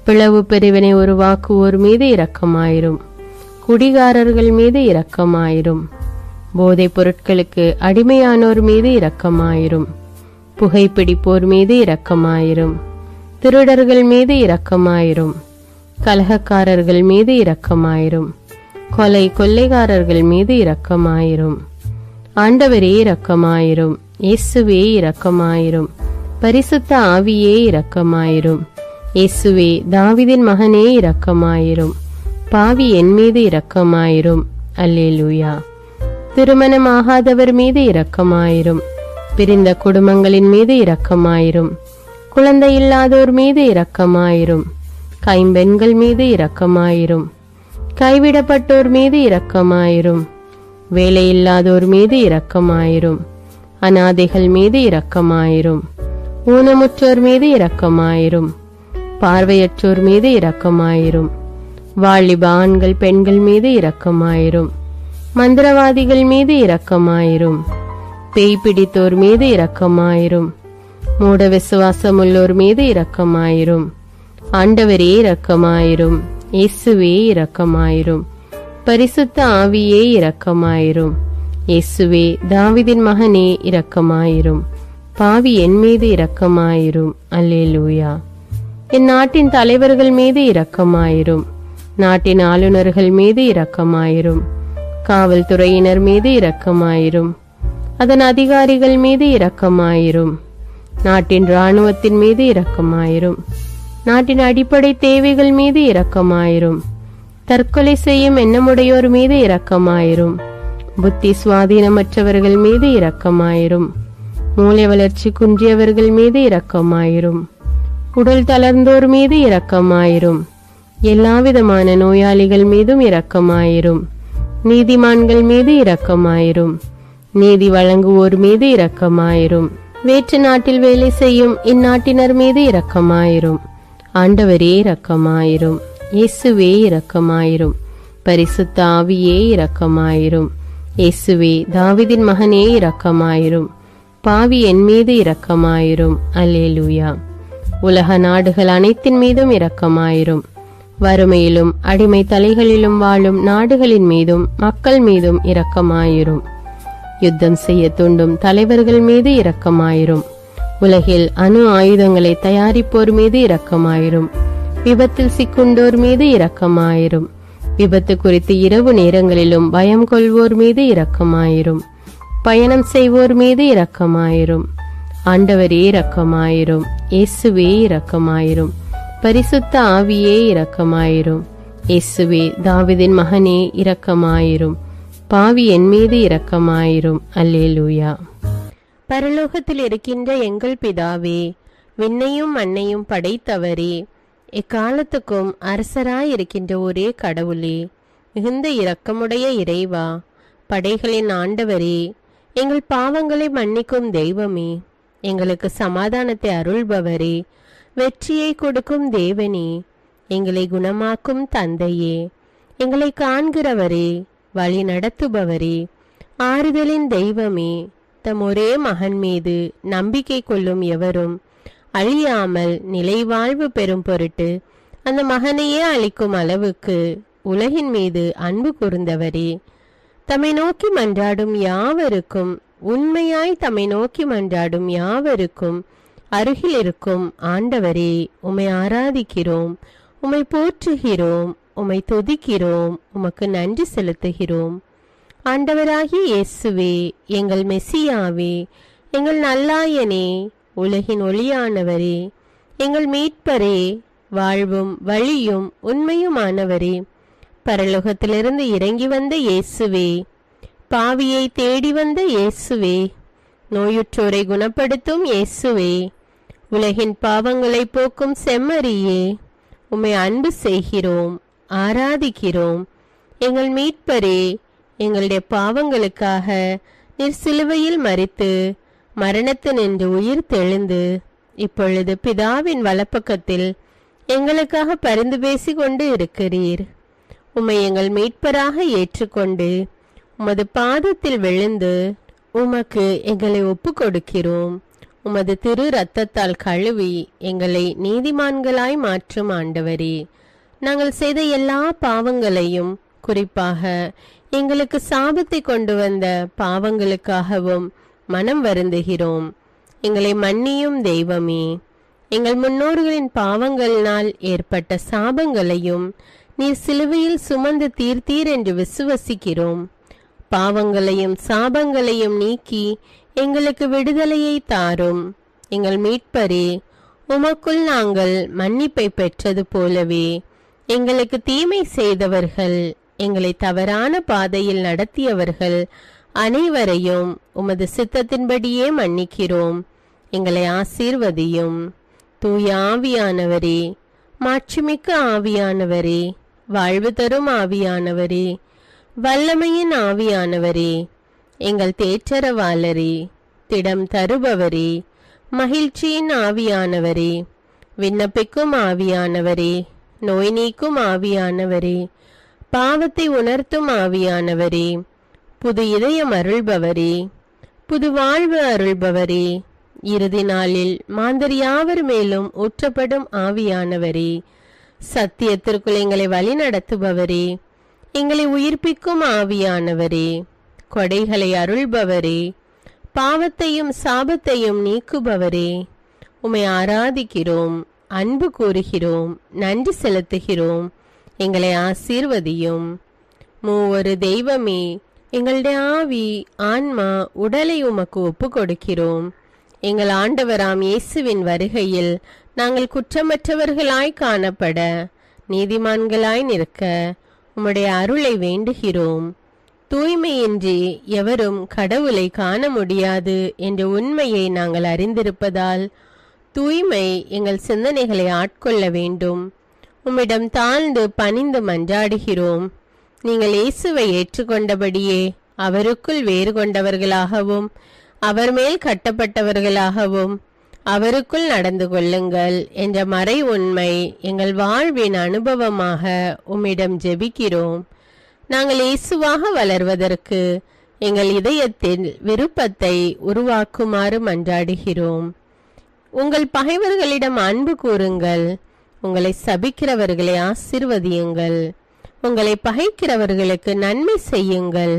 பிளவு பிரிவினை உருவாக்குவோர் மீது இரக்கமாயிரும், குடிகாரர்கள் மீது இரக்கமாயிரும், போதைப் பொருட்களுக்கு அடிமையானோர் மீது இரக்கமாயிரும், புகைப்பிடிப்போர் மீது இரக்கமாயிரும், திருடர்கள் மீது இரக்கமாயிரும், கலகக்காரர்கள் மீது இரக்கமாயிரும், கொள்ளைக்காரர்கள் மீது இரக்கமாயிரும். ஆண்டவரே இரக்கமாயிரும், இயேசுவே இரக்கமாயிரும், பரிசுத்த ஆவியே இரக்கமாயிரும். இயேசுவே தாவீதின் மகனே இரக்கமாயிரும். பாவி என் மீது இரக்கமாயிரும். அல்லேலூயா. திருமணமாகாதவர் மீது இரக்கமாயிரும். பிரிந்த குடும்பங்களின் மீது இரக்கமாயிரும். குழந்தை இல்லாதோர் மீது இரக்கமாயிரும். கைம்பெண்கள் மீது இரக்கமாயிரும். கைவிடப்பட்டோர் மீது இரக்கமாயிரும். வேலையில்லாதோர் மீது இரக்கமாயிரும். அநாதைகள் மீது இரக்கமாயிரும். ஊனமுற்றோர் மீது இரக்கமாயிரும். பார்வையற்றோர் மீது இரக்கமாயிரும். வாலிப ஆண்கள் பெண்கள் மீது இரக்கமாயிரும். மந்திரவாதிகள் மீது இரக்கமாயிரும். பேய் பிடித்தோர் மீது இரக்கமாயிரும். மூட விசுவாசமுள்ளோர் மீது இரக்கமாயிரும். ஆண்டவரே இரக்கமாயிரும். இயேசுவே இரக்கமாயிரும். பரிசுத்த ஆவியே இரக்கமாயிரும். இயேசுவே தாவீதின் மகனே இரக்கமாயிரும். பாவி என் மீது இரக்கமாயிரும். அல்லேலூயா. என் நாட்டின் தலைவர்கள் மீது இரக்கமாயிரும். நாட்டின் ஆளுநர்கள் மீது இரக்கமாயிரும். காவல்துறையினர் மீது இரக்கமாயிரும். அதன் அதிகாரிகள் மீது இரக்கமாயிரும். நாட்டின் இராணுவத்தின் மீது இரக்கமாயிரும். நாட்டின் அடிப்படை தேவைகள் மீது இரக்கமாயிரும். தற்கொலை செய்யும் எண்ணமுடையோர் மீது இரக்கமாயிரும். புத்தி சுவாதீனமற்றவர்கள் மீது இரக்கமாயிரும். மூளை வளர்ச்சி குன்றியவர்கள் மீது இரக்கமாயிரும். உடல் தளர்ந்தோர் மீது இரக்கமாயிரும். எல்லாவிதமான நோயாளிகள் மீதும் இரக்கமாயிரும். நீதிமான்கள் மீது இரக்கமாயிரும். நீதி வழங்குவோர் மீது இரக்கமாயிரும். வேற்று நாட்டில் வேலை செய்யும் இந்நாட்டினர் மீது இரக்கமாயிரும். ஆண்டவரே இரக்கமாயிரும். இயேசுவே இரக்கமாயிரும். பரிசுத்த ஆவியே இரக்கமாயிரும். இயேசுவே தாவீதின் மகனே இரக்கமாயிரும். பாவி என் மீது இரக்கமாயிரும். அல்லேலூயா. உலக நாடுகள் அனைத்தின் மீதும் இரக்கமாயிரும். வறுமையிலும் அடிமை தலைகளிலும் வாழும் நாடுகளின் மீதும் மக்கள் மீதும் இரக்கமாயிரும். யுத்தம் செய்ய தூண்டும் தலைவர்கள் மீது இரக்கமாயிரும். உலகில் அணு ஆயுதங்களை தயாரிப்போர் மீது இரக்கமாயிரும். விபத்தில் சிக்குண்டோர் மீது இரக்கமாயிரும். விபத்து குறித்து இரவு நேரங்களிலும் பயம் கொள்வோர் மீது இரக்கமாயிரும். பயணம் செய்வோர் மீது இரக்கமாயிரும். ஆண்டவரே இரக்கமாயிரும். இயேசுவே இரக்கமாயிரும். பரிசுத்த ஆவியே இரக்கமாயிரும். இயேசுவே தாவீதின் மகனே இரக்கமாயிரும். பாவி என் மீது இரக்கமாயிரும். அல்லேலூயா. பரலோகத்தில் இருக்கின்ற எங்கள் பிதாவே, விண்ணையும் மண்ணையும் படைத்தவரே, எக்காலத்துக்கும் அரசராயிருக்கின்ற ஒரே கடவுளே, மிகுந்த இரக்கமுடைய இறைவா, படைகளின் ஆண்டவரே, எங்கள் பாவங்களை மன்னிக்கும் தெய்வமே, எங்களுக்கு சமாதானத்தை அருள்பவரே, வெற்றியை கொடுக்கும் தேவனே, எங்களை குணமாக்கும் தந்தையே, எங்களை காண்கிறவரே, வழி நடத்துபவரே, ஆறுதலின் தெய்வமே, தம் ஒரே மகன் மீது நம்பிக்கை கொள்ளும் எவரும் அழியாமல் நிலைவாழ்வு பெறும் பொருட்டு அந்த மகனையே அளிக்கும் அளவுக்கு உலகின் மீது அன்பு கூர்ந்தவரே, தம்மை நோக்கி மன்றாடும் யாவருக்கும், உண்மையாய் தம்மை நோக்கி மன்றாடும் யாவருக்கும் அருகில் இருக்கும் ஆண்டவரே, உம்மை ஆராதிக்கிறோம், உம்மை போற்றுகிறோம், உம்மை துதிக்கிறோம், உமக்கு நன்றி செலுத்துகிறோம். ஆண்டவராகிய இயேசுவே, எங்கள் மெசியாவே, எங்கள் நல்லாயனே, உலகின் ஒளியானவரே, எங்கள் மீட்பரே, வாழ்வும் வழியும் உண்மையுமானவரே, பரலோகத்திலிருந்து இறங்கி வந்த இயேசுவே, பாவியை தேடி வந்த இயேசுவே, நோயுற்றோரை குணப்படுத்தும் இயேசுவே, உலகின் பாவங்களை போக்கும் செம்மறியே, உம்மை அன்பு செய்கிறோம், ஆராதிக்கிறோம். எங்கள் மீட்பரே, எங்களுடைய பாவங்களுக்காக நீர் சிலுவையில் மரித்து மரணத்தினின்று உயிர் தெழுந்து இப்பொழுது பிதாவின் வலப்பக்கத்தில் எங்களுக்காக பரிந்து பேசிக் கொண்டு இருக்கிறீர். உம்மை எங்கள் மீட்பராக ஏற்றுக்கொண்டு உமது பாதத்தில் விழுந்து உமக்கு எங்களை ஒப்பு கொடுக்கிறோம். உமது திரு இரத்தத்தால் கழுவி எங்களை நீதிமான்களாய் மாற்றும் ஆண்டவரே, நாங்கள் செய்த எல்லா பாவங்களையும், குறிப்பாக எங்களுக்கு சாபத்தை கொண்டு வந்த பாவங்களுக்காகவும் மனம் வருந்துகிறோம். எங்களை மன்னியும் தெய்வமே, எங்கள் முன்னோர்களின் பாவங்களினால் ஏற்பட்ட சாபங்களையும் நீர் சிலுவையில் சுமந்து தீர்த்தீர் என்று விசுவசிக்கிறோம். பாவங்களையும் சாபங்களையும் நீக்கி எங்களுக்கு விடுதலையை தாரும். எங்கள் மீட்பரே, உமக்குள் நாங்கள் மன்னிப்பை பெற்றது போலவே எங்களுக்கு தீமை செய்தவர்கள், எங்களை தவறான பாதையில் நடத்தியவர்கள் அனைவரையும் உமது சித்தத்தின்படியே மன்னிக்கிறோம். எங்களை ஆசீர்வதியும். தூய ஆவியானவரே, மாட்சிமிக்க ஆவியானவரே, வாழ்வு தரும் ஆவியானவரே, வல்லமையின் ஆவியானவரே, எங்கள் தேற்றரவாளரே, திடம் தருபவரே, மகிழ்ச்சியின் ஆவியானவரே, விண்ணப்பிக்கும் ஆவியானவரே, நோய் நீக்கும் ஆவியானவரே, பாவத்தை உணர்த்தும் ஆவியானவரே, புது இதயம் அருள்பவரே, புது வாழ்வு அருள்பவரே, இறுதி நாளில் மாந்தர் யாவர் மேலும் ஊற்றப்படும் ஆவியானவரே, சத்தியத்திற்குள் எங்களை வழி நடத்துபவரே, எங்களை உயிர்ப்பிக்கும் ஆவியானவரே, கொடைகளை அருள்பவரே, பாவத்தையும் சாபத்தையும் நீக்குபவரே, உம்மை ஆராதிக்கிறோம், அன்பு கூறுகிறோம், நன்றி செலுத்துகிறோம். எங்களை ஆசீர்வதியும். மூவொரு தெய்வமே, எங்களுடைய ஆவி, ஆன்மா, உடலை உமக்கு ஒப்பு கொடுக்கிறோம். எங்கள் ஆண்டவராம் இயேசுவின் வருகையில் நாங்கள் குற்றமற்றவர்களாய் காணப்பட, நீதிமான்களாய் நிற்க உம்முடைய அருளை வேண்டுகிறோம். தூய்மையின்றி எவரும் கடவுளை காண முடியாது என்ற உண்மையை நாங்கள் அறிந்திருப்பதால் தூய்மை எங்கள் சிந்தனைகளை ஆட்கொள்ள வேண்டும். உம்மிடம் தாழ்ந்து பணிந்து மன்றாடுகிறோம். நீங்கள் இயேசுவை ஏற்றுக்கொண்டபடியே அவருக்குள் வேறு கொண்டவர்களாகவும் அவர் மேல் கட்டப்பட்டவர்களாகவும் அவருக்குள் நடந்து கொள்ளுங்கள் என்ற மறை உண்மை எங்கள் வாழ்வின் அனுபவமாக உம்மிடம் ஜெபிக்கிறோம். நாங்கள் இயேசுவாக வளர்வதற்கு எங்கள் இதயத்தில் விருப்பத்தை உருவாக்குமாறு மன்றாடுகிறோம். உங்கள் பகைவர்களிடம் அன்பு கூறுங்கள், உங்களை சபிக்கிறவர்களை ஆசீர்வதியுங்கள், உங்களை பகைக்கிறவர்களுக்கு நன்மை செய்யுங்கள்,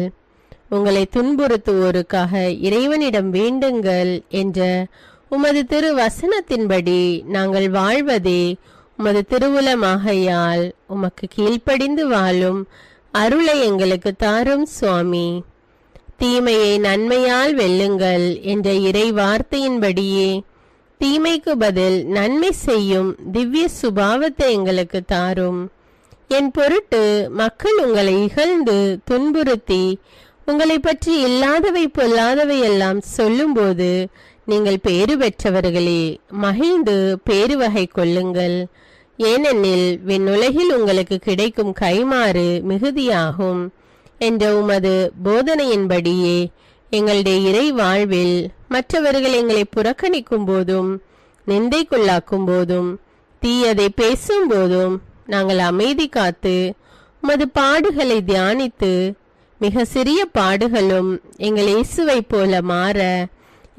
உங்களை துன்புறுத்துவோருக்காக இறைவனிடம் வேண்டுங்கள் என்ற உமது திரு வசனத்தின்படி நாங்கள் வாழ்வதே உமது திருவுலமாகையால் உமக்கு கீழ்ப்படிந்து வாழும் அருளை எங்களுக்கு தாரும் சுவாமி. தீமையை நன்மையால் வெல்லுங்கள் என்ற இறை வார்த்தையின்படியே தீமைக்கு பதில் நன்மை செய்யும் திவ்ய சுபாவத்தை எங்களுக்கு தாரும். என் பொருட்டு மக்கள் உங்களை இகழ்ந்து துன்புறுத்தி உங்களை பற்றி இல்லாதவை பொல்லாதவை எல்லாம் சொல்லும்போது நீங்கள் பேறு பெற்றவர்களே, மகிழ்ந்து பேருவகை கொள்ளுங்கள். ஏனெனில் விண்ணுலகில் உங்களுக்கு கிடைக்கும் கைமாறு மிகுதியாகும் என்ற உமது போதனையின்படியே எங்களுடைய இறை வாழ்வில் மற்றவர்கள் எங்களை புறக்கணிக்கும் போதும் நிந்தைக்குள்ளாக்கும் போதும் தீயதை பேசும் போதும் நாங்கள் அமைதி காத்து உமது பாடுகளை தியானித்து மிக சிறிய பாடுகளும் எங்கள் இயேசுவை போல மாற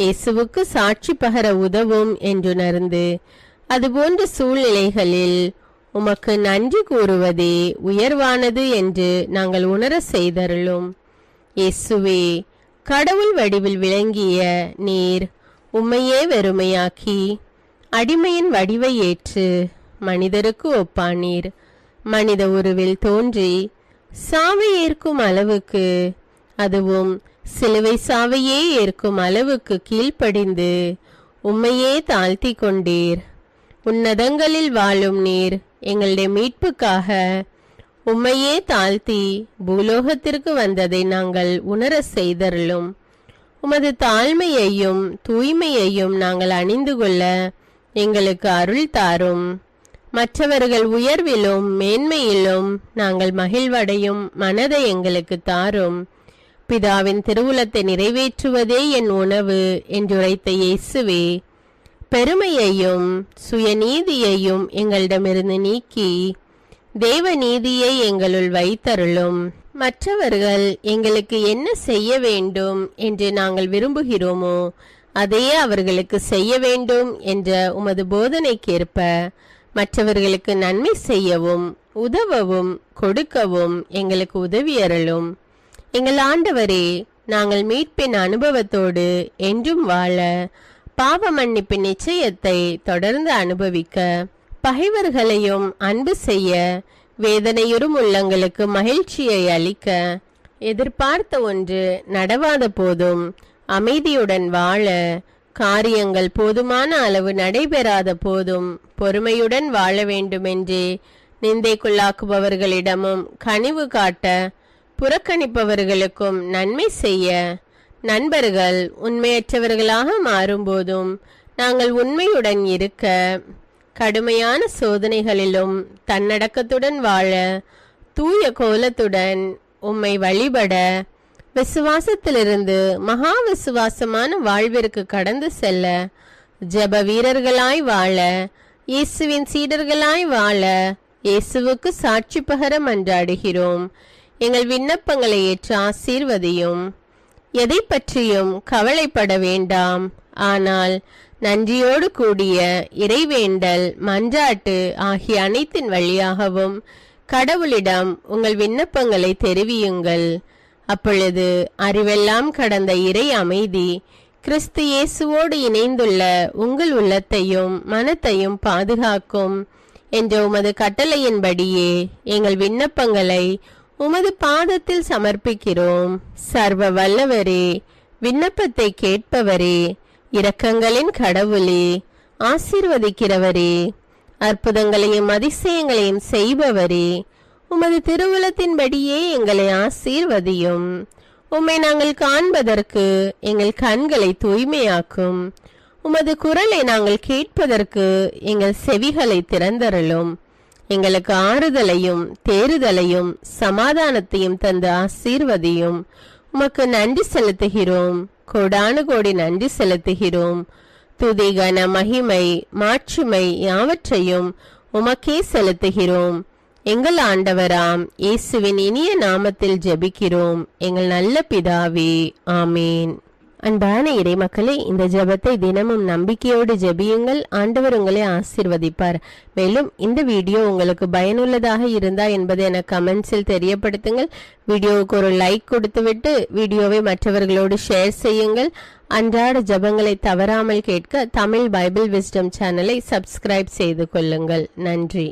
இயேசுவுக்கு சாட்சி பகர உதவும் என்றுணர்ந்து அதுபோன்ற சூழ்நிலைகளில் உமக்கு நன்றி கூறுவதே உயர்வானது என்று நாங்கள் உணர செய்தருளும். இயேசுவே, கடவுள் வடிவில் விளங்கிய நீர் உம்மையே வெறுமையாக்கி அடிமையின் வடிவை ஏற்று மனிதருக்கு ஒப்பானீர். மனித உருவில் தோன்றி சாவை ஏற்கும் அளவுக்கு, அதுவும் சிலுவை சாவையே ஏற்கும் அளவுக்கு கீழ்ப்படிந்து உம்மையே தாழ்த்தி கொண்டீர். உன்னதங்களில் வாழும் நீர் எங்களுடைய மீட்புக்காக உம்மையே தாழ்த்தி பூலோகத்திற்கு வந்ததை நாங்கள் உணர செய்தருளும். உமது தாழ்மையையும் தூய்மையையும் நாங்கள் அணிந்து கொள்ள எங்களுக்கு அருள் தாரும். மற்றவர்கள் உயர்விலும் மேன்மையிலும் நாங்கள் மகிழ்வடையும் மனதை எங்களுக்கு தாரும். பிதாவின் திருவுலத்தை நிறைவேற்றுவதே என் உணவு என்றுரைத்த இயேசுவே, பெருமையையும் சுயநீதியையும் எங்களிடமிருந்து நீக்கி தேவ நீதியை எங்களுள் வைத்தருளும். மற்றவர்கள் எங்களுக்கு என்ன செய்ய வேண்டும் என்று நாங்கள் விரும்புகிறோமோ அதையே அவர்களுக்கு செய்ய வேண்டும் என்ற உமது போதனைக்கேற்ப மற்றவர்களுக்கு நன்மை செய்யவும் உதவவும் கொடுக்கவும் எங்களுக்கு உதவியருளும். எங்கள் ஆண்டவரே, நாங்கள் மீட்பின் அனுபவத்தோடு என்றும் வாழ, பாவ மன்னிப்பின் நிச்சயத்தை தொடர்ந்து அனுபவிக்க, பகைவர்களையும் அன்பு செய்ய, வேதனையுறும் உள்ளங்களுக்கு மகிழ்ச்சியை அளிக்க, எதிர்பார்த்த ஒன்று நடவாத போதும் அமைதியுடன் வாழ, காரியங்கள் போதுமான அளவு நடைபெறாத போதும் பொறுமையுடன் வாழ வேண்டுமென்றே நிந்தைக்குள்ளாக்குபவர்களிடமும் கனிவு காட்ட புறக்கணிப்பவர்களுக்கும் நன்மை செய்ய நண்பர்கள் உண்மையற்றவர்களாக மாறும்போதும் நாங்கள் உண்மையுடன் இருக்க கடுமையான சோதனைகளிலும் தன்னடக்கத்துடன் வாழ தூய கோலத்துடன் உம்மை வழிபட விசுவாசத்திலிருந்து மகா விசுவாசமான வாழ்விற்கு கடந்து செல்ல ஜெப வீரர்களாய் வாழ இயேசுவின் சீடர்களாய் வாழ இயேசுவுக்கு சாட்சி பகர மன்றாடுகிறோம். எங்கள் விண்ணப்பங்களை ஏற்று ஆசீர்வதியும். எதை பற்றியும் கவலைப்பட வேண்டாம். ஆனால் நன்றியோடு கூடிய இறைவேண்டல் மன்றாட்டு ஆகிய அனைத்தின் வழியாகவும் கடவுளிடம் உங்கள் விண்ணப்பங்களை தெரிவியுங்கள். அப்பொழுது அறிவெல்லாம் கடந்த இறை அமைதி கிறிஸ்து இயேசுவோடு இணைந்துள்ள உங்கள் உள்ளத்தையும் மனத்தையும் பாதுகாக்கும் என்ற உமது கட்டளையின்படியே எங்கள் விண்ணப்பங்களை உமது பாதத்தில் சமர்ப்பிக்கிறோம். சர்வ வல்லவரே, விண்ணப்பத்தை கேட்பவரே, இரக்கங்களின் கடவுளே, ஆசீர்வதிக்கிறவரே, அற்புதங்களையும் அதிசயங்களையும் செய்பவரே, உமது திருவுளத்தின்படியே எங்களை ஆசீர்வதியும். உம்மை நாங்கள் காண்பதற்கு எங்கள் கண்களை தூய்மையாக்கும். உமது குரலை நாங்கள் கேட்பதற்கு எங்கள் செவிகளை திறந்தருளும். எங்களுக்கு ஆறுதலையும் தேறுதலையும் சமாதானத்தையும் தந்து ஆசீர்வதியும். உமக்கு நன்றி செலுத்துகிறோம். கோடானு கோடி நன்றி செலுத்துகிறோம். துதி கன மகிமை மாட்சிமை யாவற்றையும் உமக்கே செலுத்துகிறோம். எங்கள் ஆண்டவராம் இயேசுவின் இனிய நாமத்தில் ஜெபிக்கிறோம் எங்கள் நல்ல பிதாவே, ஆமேன். அன்பான இறைமக்களே, இந்த ஜெபத்தை தினமும் நம்பிக்கையோடு ஜெபியுங்கள். ஆண்டவர் உங்களை ஆசீர்வதிப்பார். மேலும் இந்த வீடியோ உங்களுக்கு பயனுள்ளதாக இருந்தா என்பதை எனக்கு கமெண்ட்ஸில் தெரியப்படுத்துங்கள். வீடியோவுக்கு ஒரு லைக் கொடுத்துவிட்டு வீடியோவை மற்றவர்களோடு ஷேர் செய்யுங்கள். அன்றாட ஜெபங்களை தவறாமல் கேட்க தமிழ் பைபிள் விஸ்டம் சேனலை சப்ஸ்கிரைப் செய்து கொள்ளுங்கள். நன்றி.